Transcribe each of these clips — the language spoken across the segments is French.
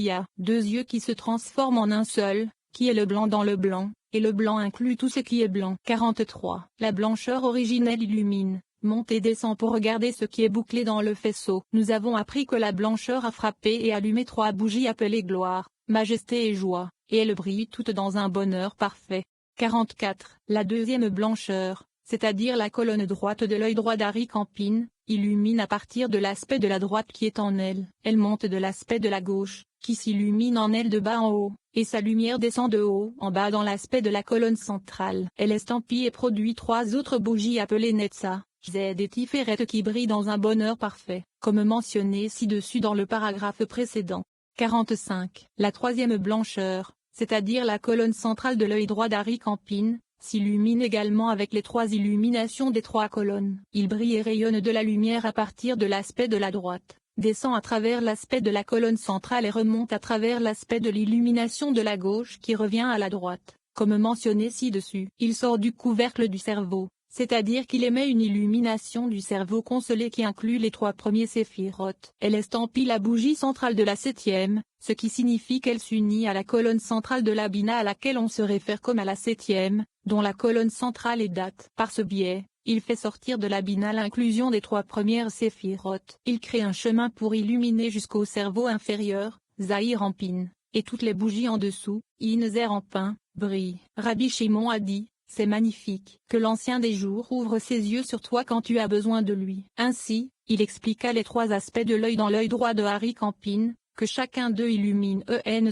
Il y a deux yeux qui se transforment en un seul, qui est le blanc dans le blanc, et le blanc inclut tout ce qui est blanc. 43. La blancheur originelle illumine, monte et descend pour regarder ce qui est bouclé dans le faisceau. Nous avons appris que la blancheur a frappé et allumé trois bougies appelées gloire, majesté et joie, et elles brillent toutes dans un bonheur parfait. 44. La deuxième blancheur, c'est-à-dire la colonne droite de l'œil droit d'Harry Campin, illumine à partir de l'aspect de la droite qui est en elle. Elle monte de l'aspect de la gauche, qui s'illumine en elle de bas en haut, et sa lumière descend de haut en bas dans l'aspect de la colonne centrale. Elle estampille et produit trois autres bougies appelées Netza, Z et Tiferet qui brillent dans un bonheur parfait, comme mentionné ci-dessus dans le paragraphe précédent. 45. La troisième blancheur, c'est-à-dire la colonne centrale de l'œil droit d'Harry Campin, s'illumine également avec les trois illuminations des trois colonnes. Il brille et rayonne de la lumière à partir de l'aspect de la droite, descend à travers l'aspect de la colonne centrale et remonte à travers l'aspect de l'illumination de la gauche qui revient à la droite, comme mentionné ci-dessus. Il sort du couvercle du cerveau, c'est-à-dire qu'il émet une illumination du cerveau consolé qui inclut les trois premiers séphirotes. Elle estampille la bougie centrale de la septième, ce qui signifie qu'elle s'unit à la colonne centrale de la bina à laquelle on se réfère comme à la septième, dont la colonne centrale est date. Par ce biais, il fait sortir de la bina l'inclusion des trois premières séphirotes. Il crée un chemin pour illuminer jusqu'au cerveau inférieur, Zahir Ampin, et toutes les bougies en dessous, Inzer Ampin, brillent. Rabbi Shimon a dit: c'est magnifique que l'ancien des jours ouvre ses yeux sur toi quand tu as besoin de lui. Ainsi, il expliqua les trois aspects de l'œil dans l'œil droit de Harry Campin, que chacun d'eux illumine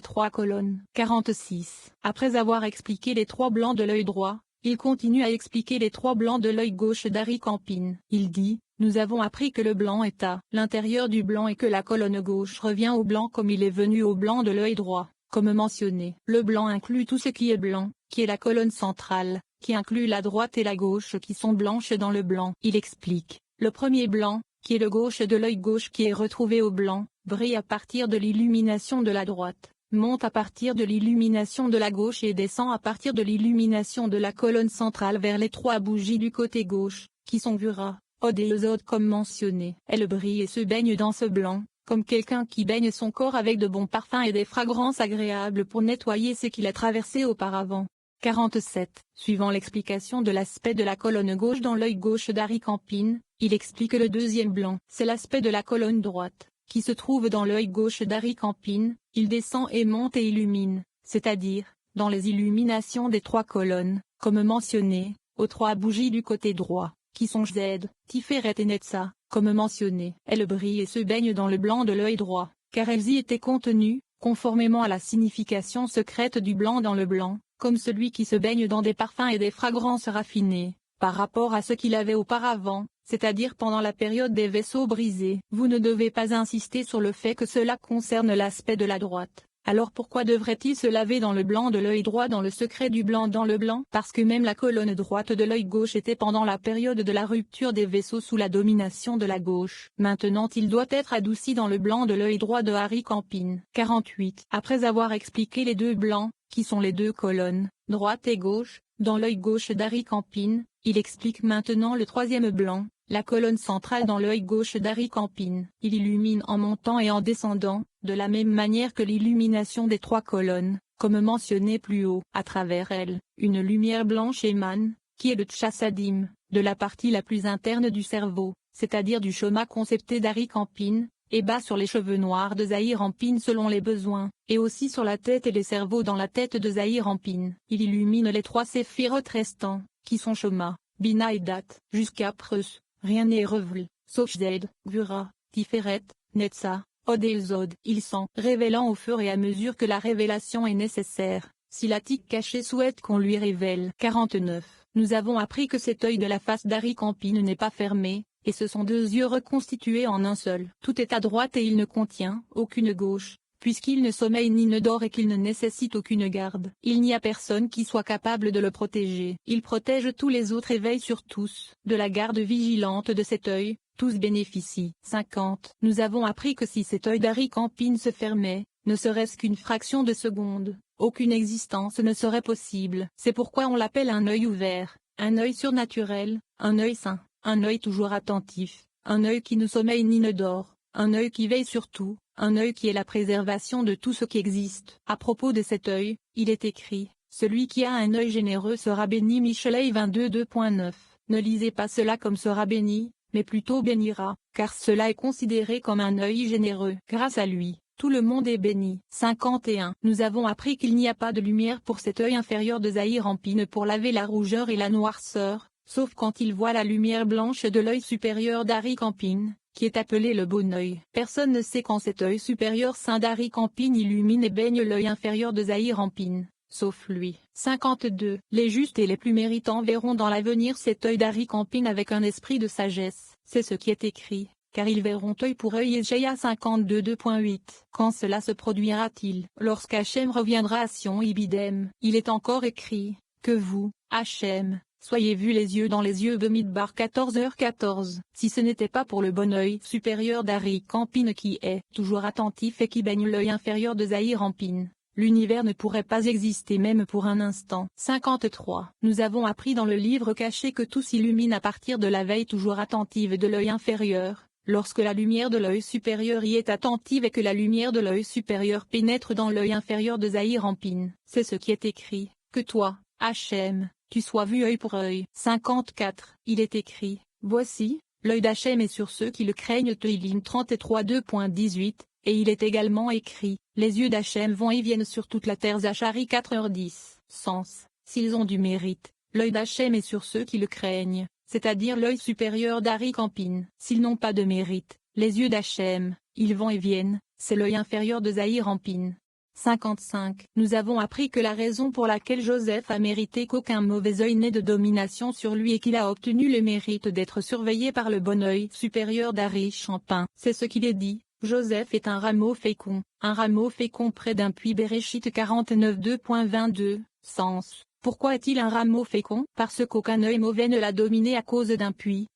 trois colonnes. 46. Après avoir expliqué les trois blancs de l'œil droit, il continue à expliquer les trois blancs de l'œil gauche d'Harry Campin. Il dit: nous avons appris que le blanc est à l'intérieur du blanc et que la colonne gauche revient au blanc comme il est venu au blanc de l'œil droit. Comme mentionné, le blanc inclut tout ce qui est blanc, qui est la colonne centrale, qui inclut la droite et la gauche qui sont blanches dans le blanc. Il explique: le premier blanc, qui est le gauche de l'œil gauche qui est retrouvé au blanc, brille à partir de l'illumination de la droite, monte à partir de l'illumination de la gauche et descend à partir de l'illumination de la colonne centrale vers les trois bougies du côté gauche, qui sont Vura, Od et Zod comme mentionné. Elle brille et se baigne dans ce blanc, comme quelqu'un qui baigne son corps avec de bons parfums et des fragrances agréables pour nettoyer ce qu'il a traversé auparavant. 47. Suivant l'explication de l'aspect de la colonne gauche dans l'œil gauche d'Harry Campin, il explique que le deuxième blanc, c'est l'aspect de la colonne droite, qui se trouve dans l'œil gauche d'Harry Campin. Il descend et monte et illumine, c'est-à-dire, dans les illuminations des trois colonnes, comme mentionné, aux trois bougies du côté droit, qui sont Z, Tiferet et Netza, comme mentionné. Elles brillent et se baignent dans le blanc de l'œil droit, car elles y étaient contenues, conformément à la signification secrète du blanc dans le blanc, comme celui qui se baigne dans des parfums et des fragrances raffinées, par rapport à ce qu'il avait auparavant, c'est-à-dire pendant la période des vaisseaux brisés. Vous ne devez pas insister sur le fait que cela concerne l'aspect de la droite. Alors pourquoi devrait-il se laver dans le blanc de l'œil droit dans le secret du blanc dans le blanc? Parce que même la colonne droite de l'œil gauche était pendant la période de la rupture des vaisseaux sous la domination de la gauche. Maintenant il doit être adouci dans le blanc de l'œil droit de Harry Campin. 48. Après avoir expliqué les deux blancs, qui sont les deux colonnes, droite et gauche, dans l'œil gauche d'Harry Campin, il explique maintenant le troisième blanc, la colonne centrale dans l'œil gauche d'Harry Campin. Il illumine en montant et en descendant, de la même manière que l'illumination des trois colonnes, comme mentionné plus haut. À travers elle, une lumière blanche émane, qui est le Tchassadim, de la partie la plus interne du cerveau, c'est-à-dire du schéma concepté d'Harry Campin, et bas sur les cheveux noirs de Zahir Ampin selon les besoins, et aussi sur la tête et les cerveaux dans la tête de Zahir Ampin. Il illumine les trois séphirotes restants, qui sont Shoma, Bina et Dat, jusqu'à Preus. Rien n'est revelu, sauf Zed, Gvura, Tiferet, Netza, Od et Zod. Il s'en révélant au fur et à mesure que la révélation est nécessaire, si la tique cachée souhaite qu'on lui révèle. 49. Nous avons appris que cet œil de la face d'Harry Campin n'est pas fermé, et ce sont deux yeux reconstitués en un seul. Tout est à droite et il ne contient aucune gauche, puisqu'il ne sommeille ni ne dort et qu'il ne nécessite aucune garde. Il n'y a personne qui soit capable de le protéger. Il protège tous les autres et veille sur tous. De la garde vigilante de cet œil, tous bénéficient. 50. Nous avons appris que si cet œil d'Harry Campin se fermait, ne serait-ce qu'une fraction de seconde, aucune existence ne serait possible. C'est pourquoi on l'appelle un œil ouvert, un œil surnaturel, un œil saint, un œil toujours attentif, un œil qui ne sommeille ni ne dort, un œil qui veille sur tout, un œil qui est la préservation de tout ce qui existe. À propos de cet œil, il est écrit, celui qui a un œil généreux sera béni. Michelet 22 2.9. Ne lisez pas cela comme sera béni, mais plutôt bénira, car cela est considéré comme un œil généreux. Grâce à lui, tout le monde est béni. 51. Nous avons appris qu'il n'y a pas de lumière pour cet œil inférieur de Zahir Ampine pour laver la rougeur et la noirceur, sauf quand il voit la lumière blanche de l'œil supérieur d'Ari Campine, qui est appelé le bon œil. Personne ne sait quand cet œil supérieur saint d'Ari Campine illumine et baigne l'œil inférieur de Zahir Ampine, sauf lui. 52. Les justes et les plus méritants verront dans l'avenir cet œil d'Ari Campine avec un esprit de sagesse. C'est ce qui est écrit, car ils verront œil pour œil. Ésaïe 52 2.8. Quand cela se produira-t-il? Lorsqu'Hachem reviendra à Sion Ibidem. Il est encore écrit, que vous, Hachem, soyez vus les yeux dans les yeux. Bemidbar 14h14. Si ce n'était pas pour le bon œil supérieur d'Ari Campine qui est toujours attentif et qui baigne l'œil inférieur de Zahir Ampine, l'univers ne pourrait pas exister même pour un instant. 53. Nous avons appris dans le livre caché que tout s'illumine à partir de la veille toujours attentive de l'œil inférieur, lorsque la lumière de l'œil supérieur y est attentive et que la lumière de l'œil supérieur pénètre dans l'œil inférieur de Zahir Ampine. C'est ce qui est écrit, que toi, Hachem, tu sois vu œil pour œil. 54. Il est écrit, voici, l'œil d'Hachem est sur ceux qui le craignent. Teilim 33 2.18. Et il est également écrit, les yeux d'Hachem vont et viennent sur toute la terre. Zacharie 4h10. Sens, s'ils ont du mérite, l'œil d'Hachem est sur ceux qui le craignent, c'est-à-dire l'œil supérieur d'Ari Campine. S'ils n'ont pas de mérite, les yeux d'Hachem, ils vont et viennent, c'est l'œil inférieur de Zahir Ampine. 55. Nous avons appris que la raison pour laquelle Joseph a mérité qu'aucun mauvais œil n'ait de domination sur lui et qu'il a obtenu le mérite d'être surveillé par le bon œil supérieur d'Ari Campine, c'est ce qu'il est dit. Joseph est un rameau fécond près d'un puits. Béréchite 49 2.22. Sens. Pourquoi est-il un rameau fécond? Parce qu'aucun œil mauvais ne l'a dominé à cause d'un puits,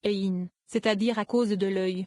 Ein, c'est-à-dire à cause de l'œil,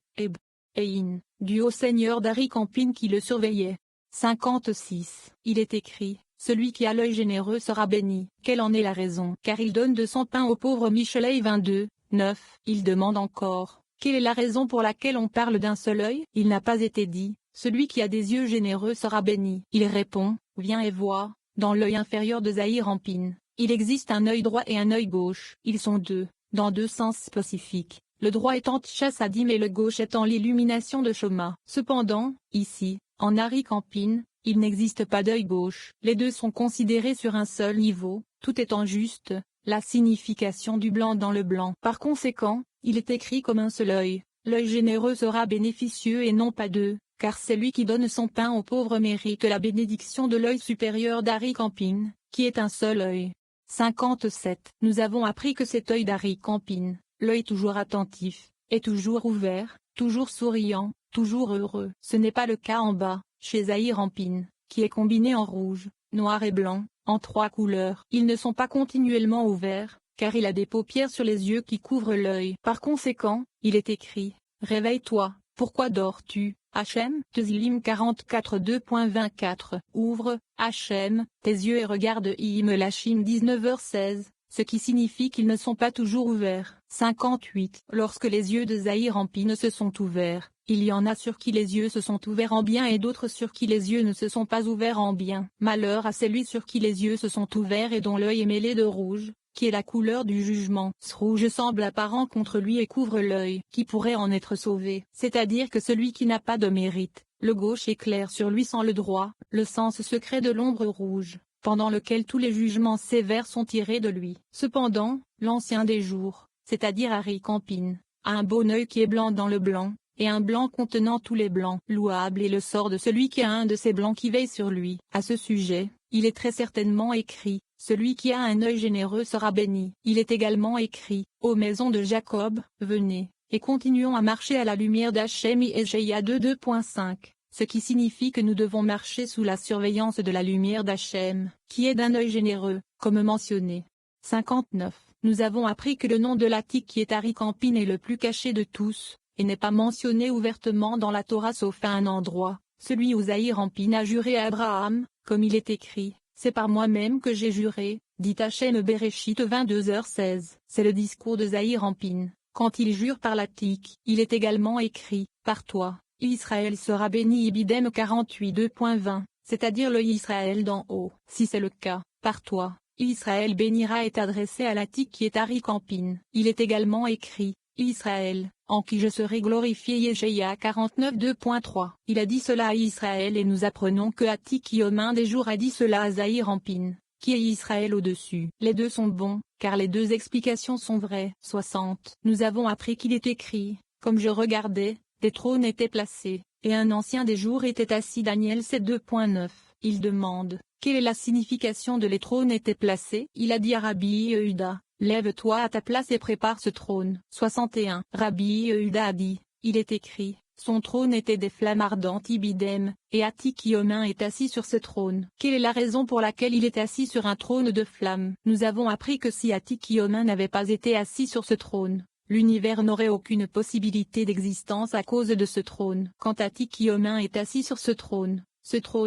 Ein, dû au seigneur d'Ari Campine qui le surveillait. 56. Il est écrit, celui qui a l'œil généreux sera béni. Quelle en est la raison? Car il donne de son pain aux pauvres. Michelet 22, 9. Il demande encore, quelle est la raison pour laquelle on parle d'un seul œil? Il n'a pas été dit, celui qui a des yeux généreux sera béni. Il répond, viens et vois, dans l'œil inférieur de Zahir Ampine, il existe un œil droit et un œil gauche. Ils sont deux, dans deux sens spécifiques, le droit étant Tchassadim et le gauche étant l'illumination de Shoma. Cependant, ici, en Ari Campine, il n'existe pas d'œil gauche. Les deux sont considérés sur un seul niveau, tout étant juste, la signification du blanc dans le blanc. Par conséquent, il est écrit comme un seul œil, l'œil généreux sera bénéficieux et non pas deux, car c'est lui qui donne son pain aux pauvres mérite la bénédiction de l'œil supérieur d'Ari Campine, qui est un seul œil. 57. Nous avons appris que cet œil d'Ari Campine, l'œil toujours attentif, est toujours ouvert, toujours souriant, toujours heureux. Ce n'est pas le cas en bas, chez Zahir Ampine, qui est combiné en rouge, noir et blanc, en trois couleurs. Ils ne sont pas continuellement ouverts, car il a des paupières sur les yeux qui couvrent l'œil. Par conséquent, il est écrit, réveille-toi, pourquoi dors-tu, Hachem? Teilim 44 2.24. Ouvre, Hachem, tes yeux et regarde Lachim 19h16. Ce qui signifie qu'ils ne sont pas toujours ouverts. 58. Lorsque les yeux de Zahir Ampine se sont ouverts, il y en a sur qui les yeux se sont ouverts en bien et d'autres sur qui les yeux ne se sont pas ouverts en bien. Malheur à celui sur qui les yeux se sont ouverts et dont l'œil est mêlé de rouge, qui est la couleur du jugement. Ce rouge semble apparent contre lui et couvre l'œil. Qui pourrait en être sauvé? C'est-à-dire que celui qui n'a pas de mérite, le gauche est clair sur lui sans le droit, le sens secret de l'ombre rouge, pendant lequel tous les jugements sévères sont tirés de lui. Cependant, l'ancien des jours, c'est-à-dire Ari Campine, a un bon œil qui est blanc dans le blanc, et un blanc contenant tous les blancs. Louable est le sort de celui qui a un de ces blancs qui veille sur lui. À ce sujet, il est très certainement écrit, celui qui a un œil généreux sera béni. Il est également écrit, ô maison de Jacob, venez, et continuons à marcher à la lumière d'Hachem. Ésaïe 2.5. Ce qui signifie que nous devons marcher sous la surveillance de la lumière d'Hachem, qui est d'un œil généreux, comme mentionné. 59. Nous avons appris que le nom de l'Attique qui est Ari Campine est le plus caché de tous, et n'est pas mentionné ouvertement dans la Torah sauf à un endroit, celui où Zahir Ampine a juré à Abraham, comme il est écrit, c'est par moi-même que j'ai juré, dit Hachem. Béréchite 22h16. C'est le discours de Zahir Ampine, quand il jure par l'Attique. Il est également écrit, par toi, Israël sera béni Ibidem 48 2.20, c'est-à-dire le Israël d'en haut. Si c'est le cas, par toi, Israël bénira est adressé à l'Attique qui est Ari Campine. Il est également écrit, Israël, en qui je serai glorifié Yeshaïa 49 2.3. Il a dit cela à Israël et nous apprenons que Attique qui au main des jours a dit cela à Zahir Ampine, qui est Israël au-dessus. Les deux sont bons, car les deux explications sont vraies. 60. Nous avons appris qu'il est écrit, comme je regardais, des trônes étaient placés, et un ancien des jours était assis. Daniel 7 2.9. Il demande, quelle est la signification de les trônes étaient placés? Il a dit à Rabbi Yehuda, lève-toi à ta place et prépare ce trône. 61. Rabbi Yehuda a dit, il est écrit, son trône était des flammes ardentes Ibidem, et Attique Yomin est assis sur ce trône. Quelle est la raison pour laquelle il est assis sur un trône de flammes? Nous avons appris que si Attique Yomin n'avait pas été assis sur ce trône, l'univers n'aurait aucune possibilité d'existence à cause de ce trône. Quand Attique Yomin est assis sur ce trône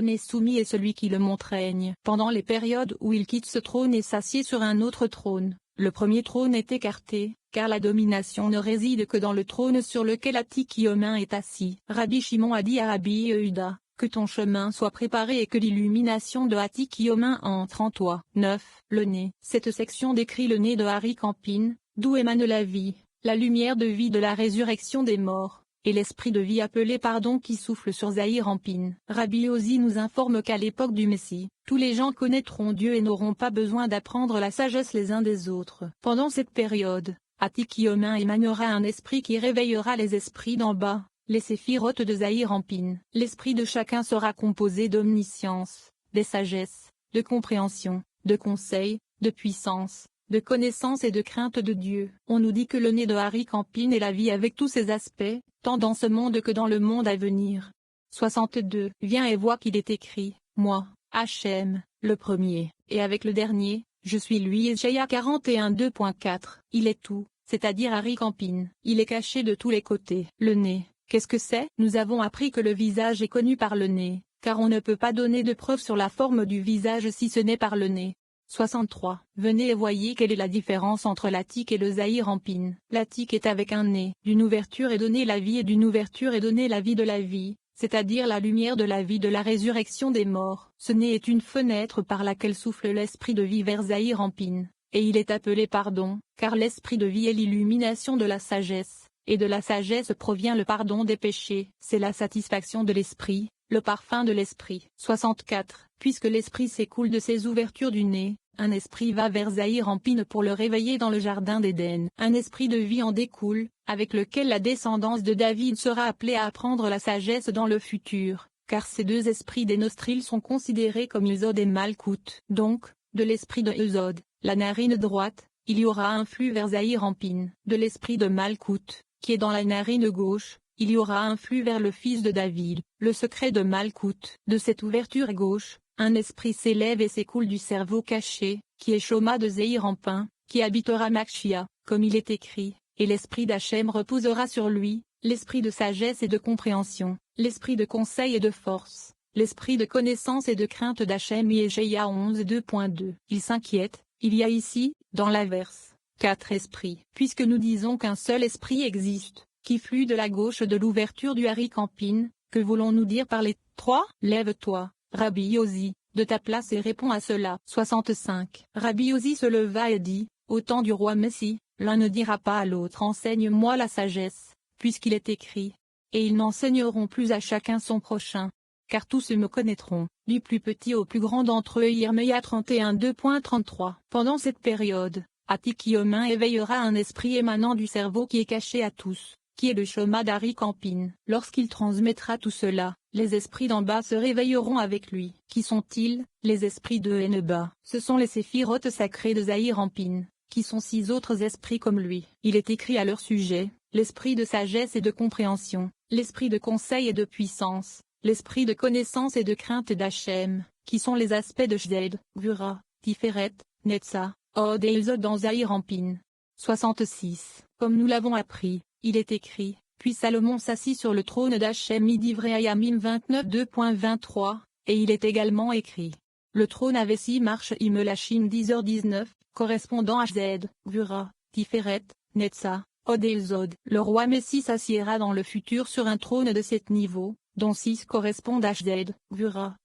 est soumis et celui qui le monte règne. Pendant les périodes où il quitte ce trône et s'assied sur un autre trône, le premier trône est écarté, car la domination ne réside que dans le trône sur lequel Attique Yomin est assis. Rabbi Shimon a dit à Rabbi Yehuda, que ton chemin soit préparé et que l'illumination de Attique Yomin entre en toi. 9. Le nez. Cette section décrit le nez de Ari Campine, d'où émane la vie, la lumière de vie de la résurrection des morts, et l'esprit de vie appelé pardon qui souffle sur Zahir Ampine. Rabbi Ozi nous informe qu'à l'époque du Messie, tous les gens connaîtront Dieu et n'auront pas besoin d'apprendre la sagesse les uns des autres. Pendant cette période, Attique Yomin émanera un esprit qui réveillera les esprits d'en bas, les séphirotes de Zahir Ampine. L'esprit de chacun sera composé d'omniscience, de sagesse, de compréhension, de conseil, de puissance, de connaissance et de crainte de Dieu. On nous dit que le nez de Ari Campine est la vie avec tous ses aspects, tant dans ce monde que dans le monde à venir. 62. Viens et vois qu'il est écrit, moi, Hachem, le premier, et avec le dernier, je suis lui. Yeshaïa 41 2.4. Il est tout, c'est-à-dire Ari Campine. Il est caché de tous les côtés. Le nez, qu'est-ce que c'est? Nous avons appris que le visage est connu par le nez, car on ne peut pas donner de preuve sur la forme du visage si ce n'est par le nez. 63. Venez et voyez quelle est la différence entre l'Attique et le Zahir Ampine. L'Attique est avec un nez. D'une ouverture est donnée la vie et d'une ouverture est donnée la vie de la vie, c'est-à-dire la lumière de la vie de la résurrection des morts. Ce nez est une fenêtre par laquelle souffle l'esprit de vie vers Zahir Ampine, et il est appelé pardon, car l'esprit de vie est l'illumination de la sagesse, et de la sagesse provient le pardon des péchés. C'est la satisfaction de l'esprit, le parfum de l'esprit. 64. Puisque l'esprit s'écoule de ses ouvertures du nez, un esprit va vers Zahir Ampine pour le réveiller dans le jardin d'Éden. Un esprit de vie en découle, avec lequel la descendance de David sera appelée à apprendre la sagesse dans le futur, car ces deux esprits des nostrils sont considérés comme Yesod et Malkout. Donc, de l'esprit de Yesod, la narine droite, il y aura un flux vers Zahir Ampine. De l'esprit de Malkout, qui est dans la narine gauche, il y aura un flux vers le fils de David. Le secret de Malkout. De cette ouverture gauche, un esprit s'élève et s'écoule du cerveau caché, qui est Shoma de Zahir Ampin, qui habitera Makshia, comme il est écrit, et l'esprit d'Hachem reposera sur lui, l'esprit de sagesse et de compréhension, l'esprit de conseil et de force, l'esprit de connaissance et de crainte d'Hachem. Yeshaïa 11 2.2. Il s'inquiète, il y a ici, dans l'averse, 4 esprits. Puisque nous disons qu'un seul esprit existe, qui flue de la gauche de l'ouverture du Ari Campine, que voulons-nous dire par les 3? Lève-toi, Rabbi Yosi, de ta place et réponds à cela. 65. Rabbi Yosi se leva et dit, au temps du roi Messie, l'un ne dira pas à l'autre enseigne-moi la sagesse, puisqu'il est écrit, et ils n'enseigneront plus à chacun son prochain, car tous me connaîtront, du plus petit au plus grand d'entre eux. Yirmeya 31 2.33. Pendant cette période, Attique Yomin éveillera un esprit émanant du cerveau qui est caché à tous, qui est le Shoma d'Ari Campine. Lorsqu'il transmettra tout cela, les esprits d'en bas se réveilleront avec lui. Qui sont-ils? Les esprits de Eneba. Ce sont les séphirotes sacrés de Zahir Ampine, qui sont 6 autres esprits comme lui. Il est écrit à leur sujet, l'esprit de sagesse et de compréhension, l'esprit de conseil et de puissance, l'esprit de connaissance et de crainte d'Hachem, qui sont les aspects de Shzed, Gvura, Tiferet, Netza, Od et Yesod dans Zahir Ampine. 66. Comme nous l'avons appris, il est écrit, puis Salomon s'assit sur le trône d'Hachem Midivrei Hayamim 29 2.23, et il est également écrit. Le trône avait 6 marches Imelachim 10h19, correspondant à Shzed, Gvura, Tiferet, Netza, Od et Zod. Le roi Messie s'assiera dans le futur sur un trône de 7 niveaux, dont 6 correspondent à Hded, Vura,